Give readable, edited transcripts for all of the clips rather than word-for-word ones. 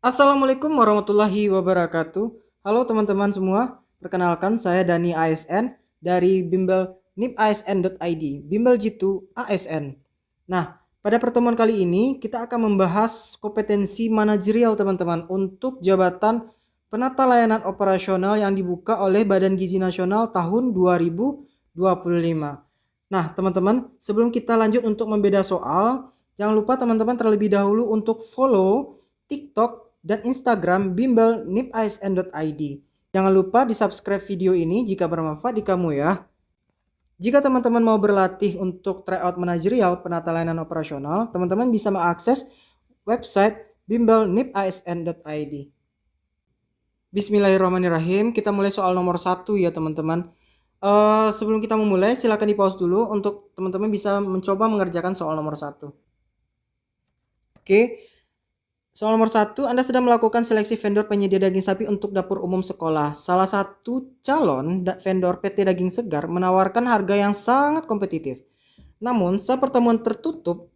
Assalamualaikum warahmatullahi wabarakatuh. Halo teman-teman semua, perkenalkan saya Dani ASN dari Bimbel nipasn.id, Bimbel Jitu ASN. Nah, pada pertemuan kali ini kita akan membahas kompetensi manajerial teman-teman untuk jabatan penata layanan operasional yang dibuka oleh Badan Gizi Nasional tahun 2025. Nah, teman-teman, sebelum kita lanjut untuk membeda soal, jangan lupa teman-teman terlebih dahulu untuk follow TikTok dan Instagram bimbel nipasn.id. Jangan lupa di-subscribe video ini jika bermanfaat di kamu ya. Jika teman-teman mau berlatih untuk tryout manajerial penata layanan operasional, teman-teman bisa mengakses website bimbel nipasn.id. Bismillahirrahmanirrahim, kita mulai soal nomor 1 ya teman-teman. Sebelum kita memulai, silakan di-pause dulu untuk teman-teman bisa mencoba mengerjakan soal nomor 1. Oke. Soal nomor 1, Anda sedang melakukan seleksi vendor penyedia daging sapi untuk dapur umum sekolah. Salah satu calon vendor PT Daging Segar menawarkan harga yang sangat kompetitif. Namun, saat pertemuan tertutup,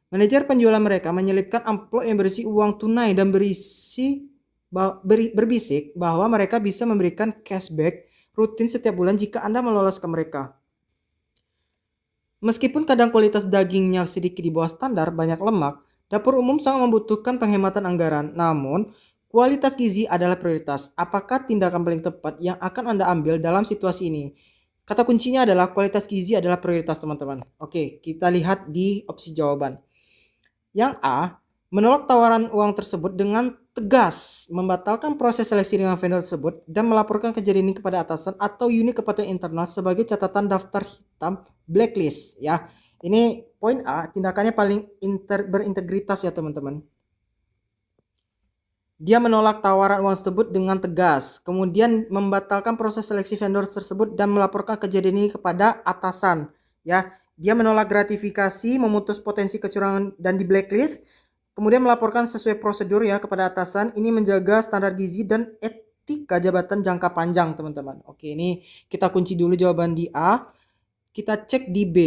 manajer penjualan mereka menyelipkan amplop yang berisi uang tunai dan berbisik bahwa mereka bisa memberikan cashback rutin setiap bulan jika Anda meloloskan mereka. Meskipun kadang kualitas dagingnya sedikit di bawah standar, banyak lemak, dapur umum sangat membutuhkan penghematan anggaran. Namun, kualitas gizi adalah prioritas. Apakah tindakan paling tepat yang akan Anda ambil dalam situasi ini? Kata kuncinya adalah kualitas gizi adalah prioritas, teman-teman. Oke, kita lihat di opsi jawaban. Yang A, menolak tawaran uang tersebut dengan tegas, membatalkan proses seleksi dengan vendor tersebut, dan melaporkan kejadian ini kepada atasan atau unit kepatuhan internal sebagai catatan daftar hitam blacklist ya. Ini poin A, tindakannya paling berintegritas ya teman-teman. Dia menolak tawaran uang tersebut dengan tegas, kemudian membatalkan proses seleksi vendor tersebut dan melaporkan kejadian ini kepada atasan ya. Dia menolak gratifikasi, memutus potensi kecurangan dan di blacklist, kemudian melaporkan sesuai prosedur ya kepada atasan. Ini menjaga standar gizi dan etika jabatan jangka panjang teman-teman. Oke, ini kita kunci dulu jawaban di A. Kita cek di B.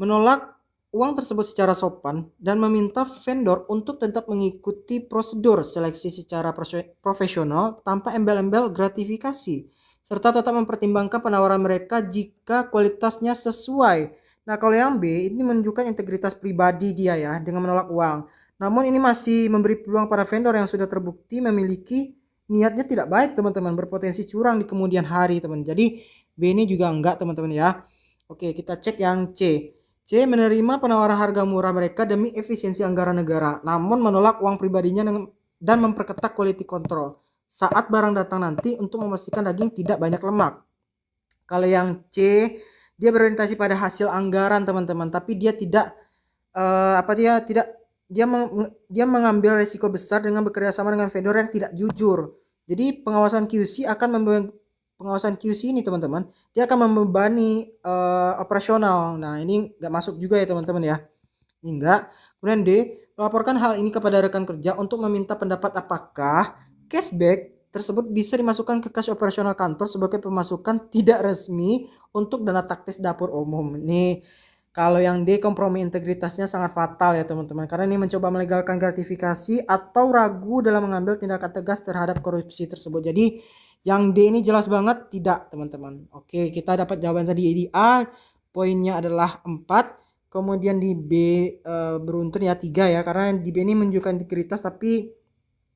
Menolak uang tersebut secara sopan dan meminta vendor untuk tetap mengikuti prosedur seleksi secara profesional tanpa embel-embel gratifikasi, serta tetap mempertimbangkan penawaran mereka jika kualitasnya sesuai. Nah, kalau yang B ini menunjukkan integritas pribadi dia ya dengan menolak uang. Namun ini masih memberi peluang pada vendor yang sudah terbukti memiliki niatnya tidak baik teman-teman, berpotensi curang di kemudian hari teman. Jadi B ini juga enggak teman-teman ya. Oke, kita cek yang C. C menerima penawaran harga murah mereka demi efisiensi anggaran negara, namun menolak uang pribadinya dan memperketat quality control saat barang datang nanti untuk memastikan daging tidak banyak lemak. Kalau yang C, dia berorientasi pada hasil anggaran teman-teman, tapi dia tidak dia mengambil resiko besar dengan bekerja sama dengan vendor yang tidak jujur. Jadi pengawasan QC ini teman-teman, dia akan membebani operasional. Nah, ini nggak masuk juga ya teman-teman ya. Ini enggak. Kemudian D, melaporkan hal ini kepada rekan kerja untuk meminta pendapat apakah cashback tersebut bisa dimasukkan ke kas operasional kantor sebagai pemasukan tidak resmi untuk dana taktis dapur umum. Ini kalau yang D, kompromi integritasnya sangat fatal ya teman-teman, karena ini mencoba melegalkan gratifikasi atau ragu dalam mengambil tindakan tegas terhadap korupsi tersebut. Jadi yang D ini jelas banget tidak teman-teman. Oke, kita dapat jawaban tadi di A, poinnya adalah 4. Kemudian di B beruntun ya 3 ya, karena di B ini menunjukkan integritas tapi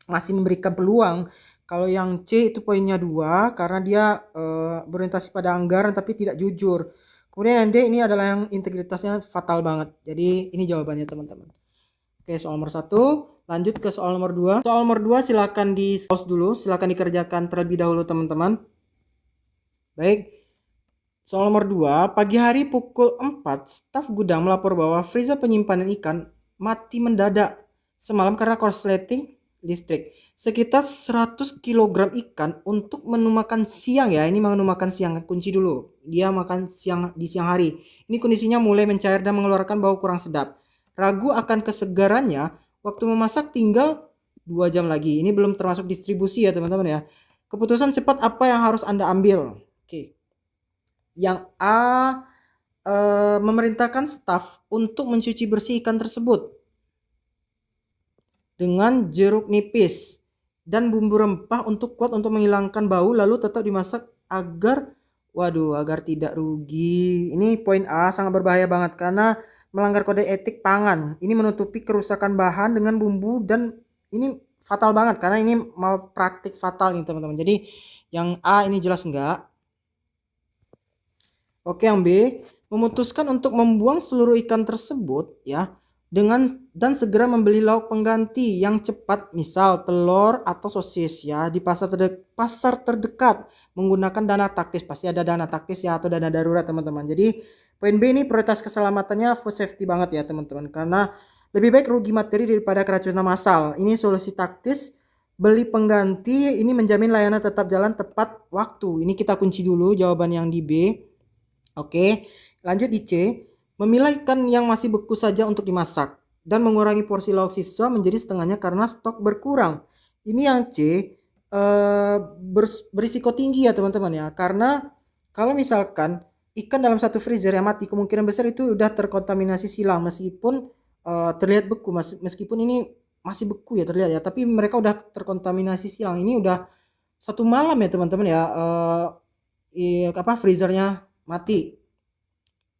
masih memberikan peluang. Kalau yang C itu poinnya 2 karena dia berorientasi pada anggaran tapi tidak jujur. Kemudian yang D ini adalah yang integritasnya fatal banget. Jadi ini jawabannya teman-teman. Oke, soal nomor 1. Lanjut ke soal nomor 2. Soal nomor 2 silakan di pause dulu, silakan dikerjakan terlebih dahulu teman-teman. Baik. Soal nomor 2, pagi hari pukul 4, staf gudang melapor bahwa freezer penyimpanan ikan mati mendadak semalam karena korsleting listrik. Sekitar 100 kg ikan untuk menu makan siang ya. Ini menu makan siang, kunci dulu. Dia makan siang di siang hari. Ini kondisinya mulai mencair dan mengeluarkan bau kurang sedap. Ragu akan kesegarannya, waktu memasak tinggal 2 jam lagi. Ini belum termasuk distribusi ya teman-teman ya. Keputusan cepat apa yang harus Anda ambil? Oke. Yang A, memerintahkan staf untuk mencuci bersih ikan tersebut. dengan jeruk nipis dan bumbu rempah untuk kuat untuk menghilangkan bau lalu tetap dimasak agar tidak rugi. Ini poin A sangat berbahaya banget karena melanggar kode etik pangan. Ini menutupi kerusakan bahan dengan bumbu dan ini fatal banget karena ini malpraktik fatal nih teman-teman. Jadi yang A ini jelas enggak. Oke, yang B, memutuskan untuk membuang seluruh ikan tersebut ya dan segera membeli lauk pengganti yang cepat, misal telur atau sosis ya di pasar terdekat menggunakan dana taktis. Pasti ada dana taktis ya atau dana darurat teman-teman. Jadi poin B ini prioritas keselamatannya food safety banget ya teman-teman karena lebih baik rugi materi daripada keracunan massal. Ini solusi taktis. Beli pengganti ini menjamin layanan tetap jalan tepat waktu. Ini kita kunci dulu jawaban yang di B. Oke, lanjut di C. Memilah ikan yang masih beku saja untuk dimasak dan mengurangi porsi lauk sisa menjadi setengahnya karena stok berkurang. Ini yang C berisiko tinggi ya teman-teman ya. Karena kalau misalkan ikan dalam satu freezer yang mati, kemungkinan besar itu udah terkontaminasi silang meskipun terlihat beku, meskipun ini masih beku ya terlihat ya, tapi mereka udah terkontaminasi silang. Ini udah satu malam ya teman-teman ya, freezernya mati.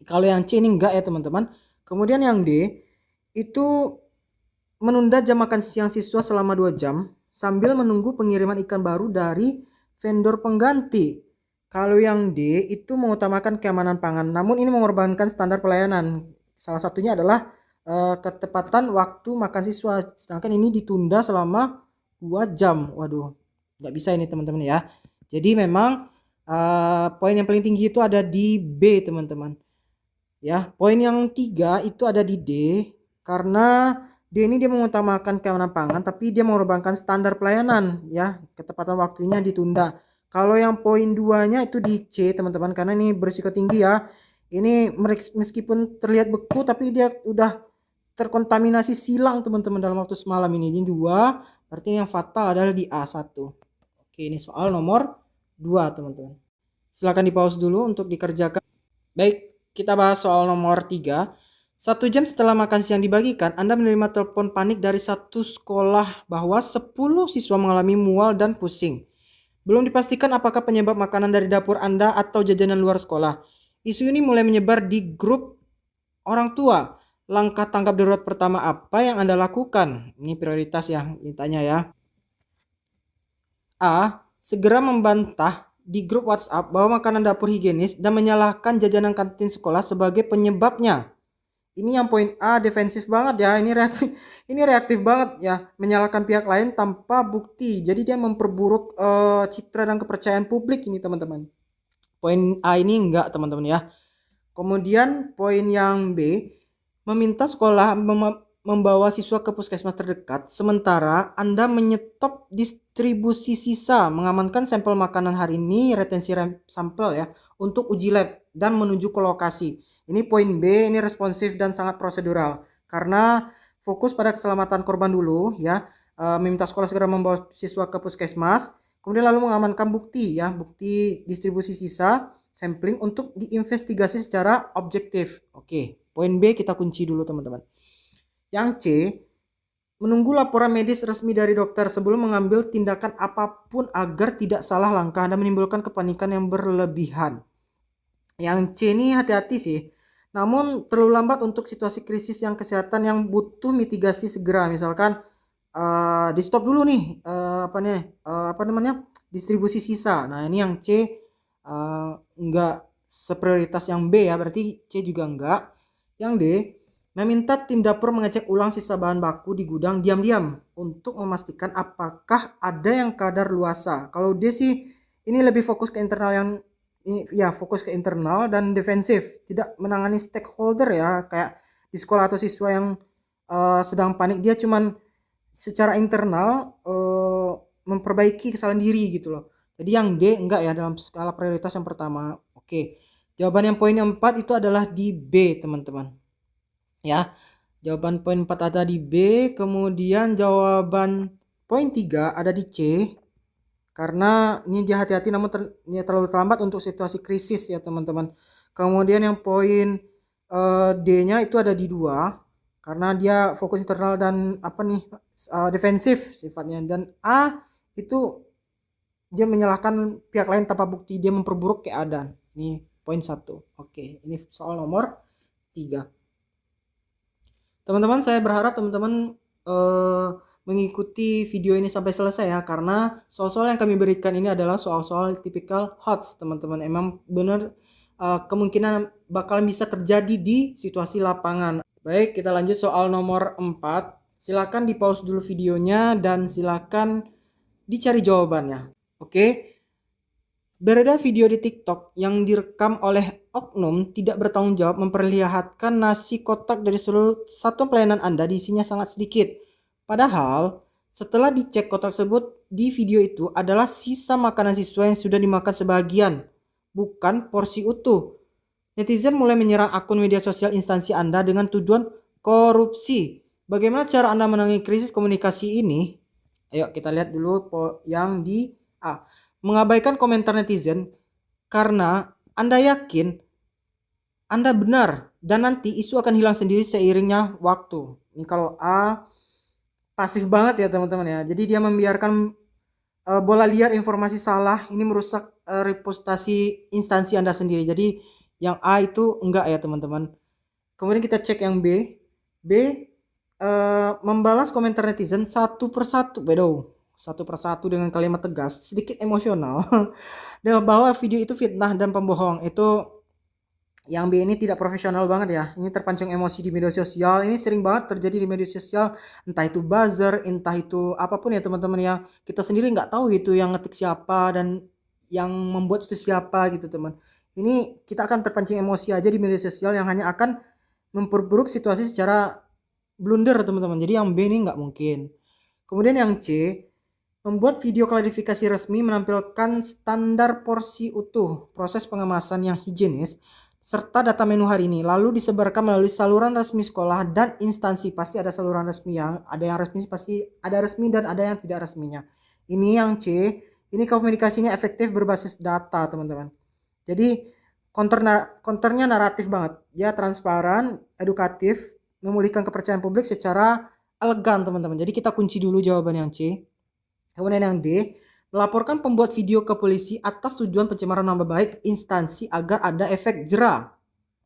Kalau yang C ini enggak ya teman-teman. Kemudian yang D itu menunda jam makan siang siswa selama 2 jam sambil menunggu pengiriman ikan baru dari vendor pengganti. Kalau yang D itu mengutamakan keamanan pangan, namun ini mengorbankan standar pelayanan. Salah satunya adalah ketepatan waktu makan siswa, sedangkan ini ditunda selama 2 jam. Waduh, nggak bisa ini teman-teman ya. Jadi memang poin yang paling tinggi itu ada di B teman-teman. Ya, poin yang 3 itu ada di D karena D ini dia mengutamakan keamanan pangan tapi dia mengorbankan standar pelayanan ya, ketepatan waktunya ditunda. Kalau yang poin 2-nya itu di C teman-teman karena ini berisiko tinggi ya. Ini meskipun terlihat beku tapi dia udah terkontaminasi silang teman-teman dalam waktu semalam ini. Ini 2, berarti yang fatal adalah di A1. Oke, ini soal nomor 2 teman-teman. Silakan di pause dulu untuk dikerjakan. Baik, kita bahas soal nomor 3. 1 jam setelah makan siang dibagikan, Anda menerima telepon panik dari satu sekolah bahwa 10 siswa mengalami mual dan pusing. Belum dipastikan apakah penyebab makanan dari dapur Anda atau jajanan luar sekolah. Isu ini mulai menyebar di grup orang tua. Langkah tanggap darurat pertama apa yang Anda lakukan? Ini prioritas ya, ditanya ya. A. Segera membantah di grup WhatsApp bahwa makanan dapur higienis dan menyalahkan jajanan kantin sekolah sebagai penyebabnya. Ini yang poin A defensif banget ya. Ini reaktif banget ya, menyalahkan pihak lain tanpa bukti. Jadi dia memperburuk citra dan kepercayaan publik ini teman-teman. Poin A ini enggak teman-teman ya. Kemudian poin yang B, meminta sekolah membawa siswa ke puskesmas terdekat, sementara Anda menyetop distribusi sisa, mengamankan sampel makanan hari ini, retensi sampel ya, untuk uji lab dan menuju ke lokasi. Ini poin B, ini responsif dan sangat prosedural, karena fokus pada keselamatan korban dulu ya, meminta sekolah segera membawa siswa ke puskesmas, kemudian lalu mengamankan bukti ya, bukti distribusi sisa, sampling untuk diinvestigasi secara objektif. Oke, poin B kita kunci dulu teman-teman. Yang C, menunggu laporan medis resmi dari dokter sebelum mengambil tindakan apapun agar tidak salah langkah dan menimbulkan kepanikan yang berlebihan. Yang C ini hati-hati sih, namun terlalu lambat untuk situasi krisis yang kesehatan yang butuh mitigasi segera. Misalkan di stop dulu nih distribusi sisa. Nah ini yang C enggak seprioritas yang B ya, berarti C juga enggak. Yang D, meminta tim dapur mengecek ulang sisa bahan baku di gudang diam-diam untuk memastikan apakah ada yang kadar luasa. Kalau D sih ini lebih fokus ke internal fokus ke internal dan defensif, tidak menangani stakeholder ya, kayak di sekolah atau siswa yang sedang panik, dia cuman secara internal memperbaiki kesalahan diri gitu loh. Jadi yang D enggak ya dalam skala prioritas yang pertama. Oke. Jawaban yang poin 4 itu adalah di B, teman-teman. Ya. Jawaban poin 4 ada di B, kemudian jawaban poin 3 ada di C. Karena ini dia hati-hati namun terlalu terlambat untuk situasi krisis ya, teman-teman. Kemudian yang poin D-nya itu ada di 2. karena dia fokus internal dan defensif sifatnya. Dan A itu dia menyalahkan pihak lain tanpa bukti, dia memperburuk keadaan. Ini poin 1. Oke, ini soal nomor 3. Teman-teman, saya berharap teman-teman mengikuti video ini sampai selesai ya, karena soal-soal yang kami berikan ini adalah soal-soal tipikal HOTS teman-teman. Emang benar kemungkinan bakalan bisa terjadi di situasi lapangan. Baik, kita lanjut soal nomor 4. Silakan di pause dulu videonya dan silakan dicari jawabannya. Oke. Beredar video di TikTok yang direkam oleh oknum tidak bertanggung jawab memperlihatkan nasi kotak dari seluruh satuan pelayanan Anda diisinya sangat sedikit. Padahal setelah dicek kotak tersebut di video itu adalah sisa makanan siswa yang sudah dimakan sebagian, bukan porsi utuh. Netizen mulai menyerang akun media sosial instansi Anda dengan tuduhan korupsi. Bagaimana cara Anda menangani krisis komunikasi ini? Ayo kita lihat dulu yang di A. Mengabaikan komentar netizen karena Anda yakin Anda benar dan nanti isu akan hilang sendiri seiringnya waktu. Ini kalau A, pasif banget ya teman-teman ya. Jadi dia membiarkan bola liar informasi salah ini merusak reputasi instansi Anda sendiri. Jadi yang A itu enggak ya teman-teman. Kemudian kita cek yang B. B membalas komentar netizen satu persatu. Satu persatu dengan kalimat tegas, sedikit emosional, dan bahwa video itu fitnah dan pembohong. Itu yang B ini tidak profesional banget ya. Ini terpancing emosi di media sosial. Ini sering banget terjadi di media sosial, entah itu buzzer, entah itu apapun ya teman-teman ya. Kita sendiri nggak tahu itu yang ngetik siapa dan yang membuat itu siapa gitu teman. Ini kita akan terpancing emosi aja di media sosial yang hanya akan memperburuk situasi secara blunder teman-teman. Jadi yang B ini nggak mungkin. Kemudian yang C, membuat video klarifikasi resmi menampilkan standar porsi utuh, proses pengemasan yang higienis, serta data menu hari ini, lalu disebarkan melalui saluran resmi sekolah dan instansi. Pasti ada saluran resmi, yang ada yang resmi, pasti ada resmi dan ada yang tidak resminya. Ini yang C, ini komunikasinya efektif berbasis data teman-teman. Jadi konternya naratif banget, dia transparan, edukatif, memulihkan kepercayaan publik secara elegan teman-teman. Jadi kita kunci dulu jawaban yang C. Kemudian yang D, melaporkan pembuat video ke polisi atas tujuan pencemaran nama baik instansi agar ada efek jera.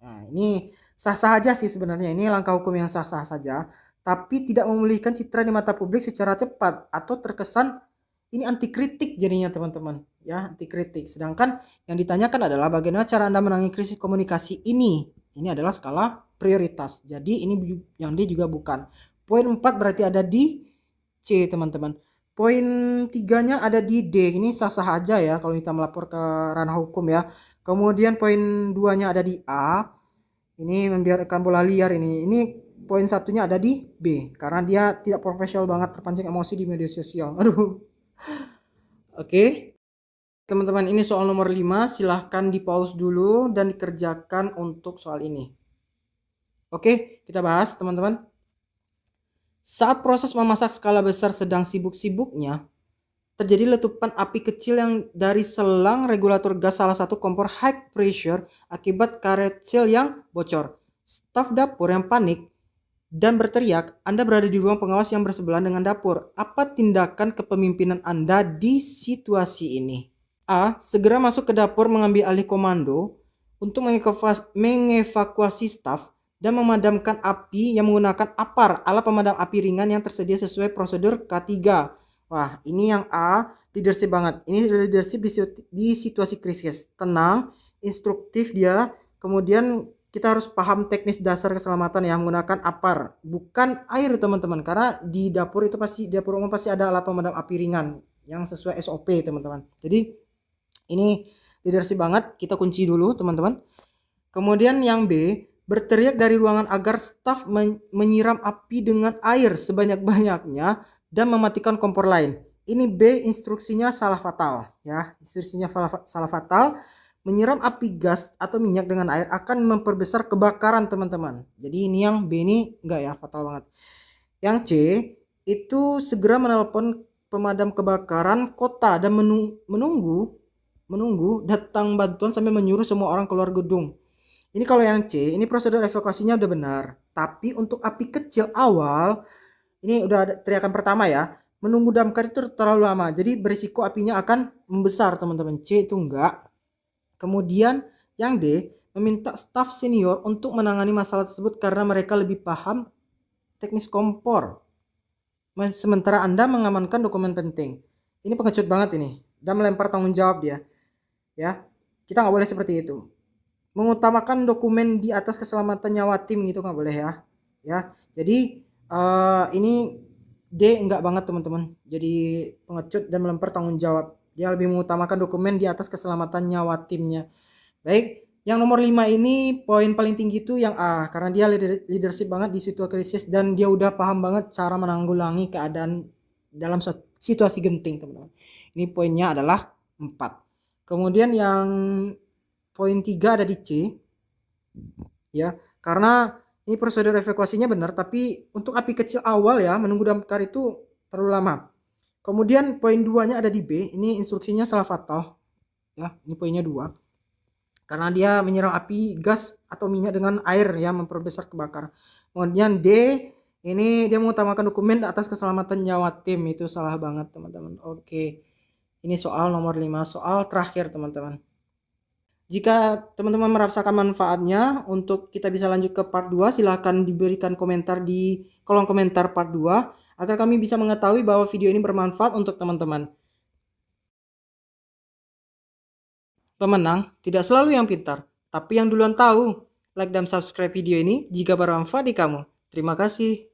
Nah, ini sah-sah aja sih sebenarnya. Ini langkah hukum yang sah-sah saja, tapi tidak memulihkan citra di mata publik secara cepat atau terkesan ini anti kritik jadinya teman-teman. Ya, anti kritik. Sedangkan yang ditanyakan adalah bagaimana cara Anda menangani krisis komunikasi ini. Ini adalah skala prioritas. Jadi ini yang D juga bukan. Poin 4 berarti ada di C teman-teman. Poin 3-nya ada di D. Ini sah-sah aja ya kalau kita melapor ke ranah hukum ya. Kemudian poin 2-nya ada di A. Ini membiarkan bola liar ini. Ini poin 1-nya ada di B. Karena dia tidak profesional banget, terpancing emosi di media sosial. Aduh. Oke. Teman-teman, ini soal nomor 5. Silahkan di pause dulu dan dikerjakan untuk soal ini. Oke, kita bahas teman-teman. Saat proses memasak skala besar sedang sibuk-sibuknya, terjadi letupan api kecil yang dari selang regulator gas salah satu kompor high pressure akibat karet seal yang bocor. Staf dapur yang panik dan berteriak, Anda berada di ruang pengawas yang bersebelahan dengan dapur. Apa tindakan kepemimpinan Anda di situasi ini? A. Segera masuk ke dapur mengambil alih komando untuk mengevakuasi staf dan memadamkan api yang menggunakan APAR, alat pemadam api ringan yang tersedia sesuai prosedur K3. Wah, ini yang A, leadership banget. Ini leadership di situasi krisis. Tenang, instruktif dia. Kemudian kita harus paham teknis dasar keselamatan yang menggunakan APAR. Bukan air teman-teman. Karena di dapur itu pasti, dapur umum pasti ada alat pemadam api ringan yang sesuai SOP teman-teman. Jadi ini leadership banget. Kita kunci dulu teman-teman. Kemudian yang B, berteriak dari ruangan agar staf menyiram api dengan air sebanyak-banyaknya dan mematikan kompor lain. Ini B, instruksinya salah fatal ya. Instruksinya salah fatal. Menyiram api gas atau minyak dengan air akan memperbesar kebakaran teman-teman. Jadi ini yang B ini enggak ya, fatal banget. Yang C, itu segera menelpon pemadam kebakaran kota dan menunggu datang bantuan sambil menyuruh semua orang keluar gedung. Ini kalau yang C, ini prosedur evakuasinya udah benar. Tapi untuk api kecil awal, ini udah ada teriakan pertama ya, menunggu damkar itu terlalu lama. Jadi berisiko apinya akan membesar teman-teman. C itu enggak. Kemudian yang D, meminta staf senior untuk menangani masalah tersebut karena mereka lebih paham teknis kompor. Sementara Anda mengamankan dokumen penting. Ini pengecut banget ini. Dan melempar tanggung jawab dia. Ya, kita nggak boleh seperti itu. Mengutamakan dokumen di atas keselamatan nyawa tim gitu nggak boleh ya. Ya, jadi ini D enggak banget teman-teman. Jadi pengecut dan melempar tanggung jawab. Dia lebih mengutamakan dokumen di atas keselamatan nyawa timnya. Baik, yang nomor 5 ini poin paling tinggi itu yang A, karena dia leadership banget di situasi krisis dan dia udah paham banget cara menanggulangi keadaan dalam situasi genting, teman-teman. Ini poinnya adalah 4. Kemudian yang poin 3 ada di C. Ya, karena ini prosedur evakuasinya benar, tapi untuk api kecil awal ya, menunggu damkar itu terlalu lama. Kemudian poin 2-nya ada di B, ini instruksinya salah fatal. Ya, ini poinnya 2. Karena dia menyiram api gas atau minyak dengan air yang memperbesar kebakaran. Kemudian D, ini dia mengutamakan dokumen atas keselamatan nyawa tim. Itu salah banget teman-teman. Oke, ini soal nomor 5. Soal terakhir teman-teman. Jika teman-teman merasakan manfaatnya, untuk kita bisa lanjut ke part 2, silahkan diberikan komentar di kolom komentar part 2 agar kami bisa mengetahui bahwa video ini bermanfaat untuk teman-teman. Pemenang tidak selalu yang pintar, tapi yang duluan tahu. Like dan subscribe video ini jika bermanfaat di kamu. Terima kasih.